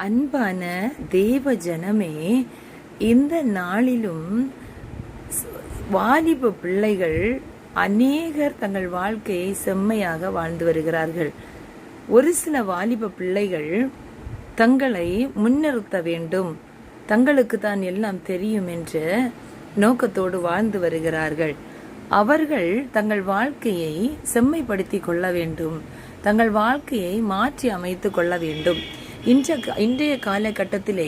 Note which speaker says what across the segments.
Speaker 1: அன்பான தேவ ஜனமே, இந்த நாளிலும் வாலிப பிள்ளைகள் அநேகர் தங்கள் வாழ்க்கையை செம்மையாக வாழ்ந்து வருகிறார்கள். ஒரு சில வாலிப பிள்ளைகள் தங்களை முன்னிறுத்த வேண்டும், தங்களுக்கு தான் எல்லாம் தெரியும் என்ற நோக்கத்தோடு வாழ்ந்து வருகிறார்கள். அவர்கள் தங்கள் வாழ்க்கையை செம்மைப்படுத்தி கொள்ள வேண்டும், தங்கள் வாழ்க்கையை மாற்றி அமைத்து கொள்ள வேண்டும். இன்றைய காலகட்டத்திலே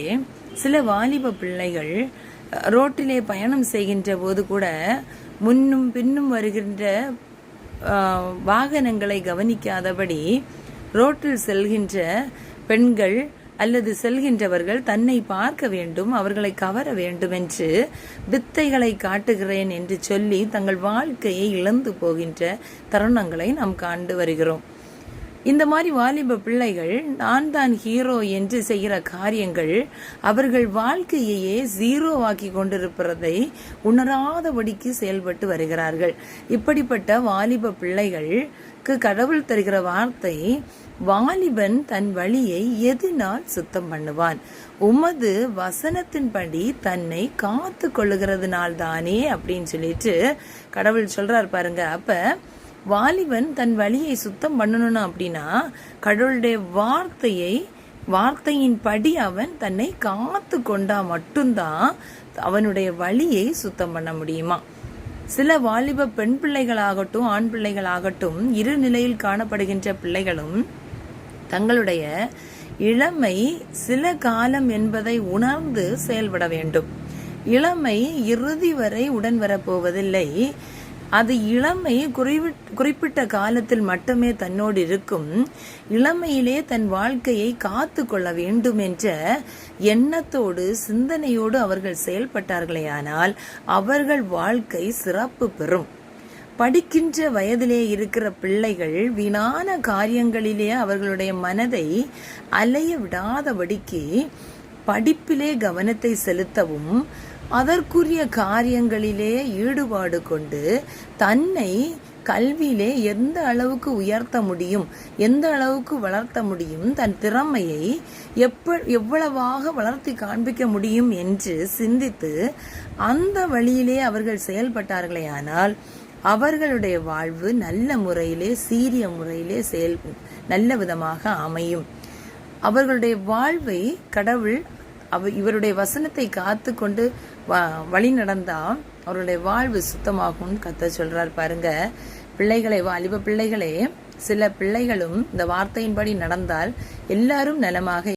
Speaker 1: சில வாலிப பிள்ளைகள் ரோட்டிலே பயணம் செய்கின்ற போது கூட முன்னும் பின்னும் வருகின்ற வாகனங்களை கவனிக்காதபடி ரோட்டில் செல்கின்ற பெண்கள் அல்லது செல்கின்றவர்கள் தன்னை பார்க்க வேண்டும், அவர்களை கவர வேண்டும் என்று வித்தைகளை காட்டுகிறேன் என்று சொல்லி தங்கள் வாழ்க்கையை இழந்து போகின்ற தருணங்களை நாம் கண்டு வருகிறோம். இந்த மாதிரி வாலிப பிள்ளைகள் நான் தான் ஹீரோ என்று செய்கிற காரியங்கள் அவர்கள் வாழ்க்கையையே ஜீரோவாக்கி கொண்டிருப்பதை உணராதபடிக்கு செயல்பட்டு வருகிறார்கள். இப்படிப்பட்ட வாலிப பிள்ளைகளுக்கு கடவுள் தருகிற வார்த்தை, வாலிபன் தன் வழியை எதினால் சுத்தம் பண்ணுவான், உமது வசனத்தின்படி தன்னை காத்து கொள்ளுகிறதுனால தானே அப்படின்னு சொல்லிட்டு கடவுள் சொல்றார் பாருங்க. அப்ப வாலிபன் தன் வழியை சுத்தம் பண்ணணும் அப்படின்னா கடவுளுடைய வார்த்தையின் படி அவன் தன்னை காத்து கொண்டா மட்டும்தான் அவனுடைய வழியை சுத்தம் பண்ண முடியுமா. சில வாலிப பெண் பிள்ளைகளாகட்டும் ஆண் பிள்ளைகளாகட்டும் இரு நிலையில் காணப்படுகின்ற பிள்ளைகளும் தங்களுடைய இளமை சில காலம் என்பதை உணர்ந்து செயல்பட வேண்டும். இளமை இறுதி வரை உடன் வரப்போவதில்லை. அது இளமை குறிப்பிட்ட காலத்தில் மட்டுமே தன்னோடு இருக்கும். இளமையிலே தன் வாழ்க்கையை காத்து கொள்ள வேண்டும் என்ற எண்ணத்தோடு சிந்தனையோடு அவர்கள் செயல்பட்டார்களேயானால் அவர்கள் வாழ்க்கை சிறப்பு பெறும். படிக்கின்ற வயதிலே இருக்கிற பிள்ளைகள் வீணான காரியங்களிலே அவர்களுடைய மனதை அலைய விடாதபடிக்கு படிப்பிலே கவனத்தை செலுத்தவும் அதற்குரிய காரியங்களிலே ஈடுபாடு கொண்டு தன்னை கல்வியிலே எந்த அளவுக்கு உயர்த்த முடியும், எந்த அளவுக்கு வளர்த்த முடியும், தன் திறமையை எவ்வளவாக வளர்த்தி காண்பிக்க முடியும் என்று சிந்தித்து அந்த வழியிலே அவர்கள் செயல்பட்டார்களேயானால் அவர்களுடைய வாழ்வு நல்ல முறையிலே சீரிய முறையிலே நல்ல விதமாக அமையும். அவர்களுடைய வாழ்வை கடவுள் இவருடைய வசனத்தை காத்து கொண்டு வழி நடந்தா அவருடைய வாழ்வு சுத்தமாகும் கத்த சொல்றார் பாருங்க. பிள்ளைகளை, வாலிப பிள்ளைகளே, சில பிள்ளைகளும் இந்த வார்த்தையின்படி நடந்தால் எல்லாரும் நலமாக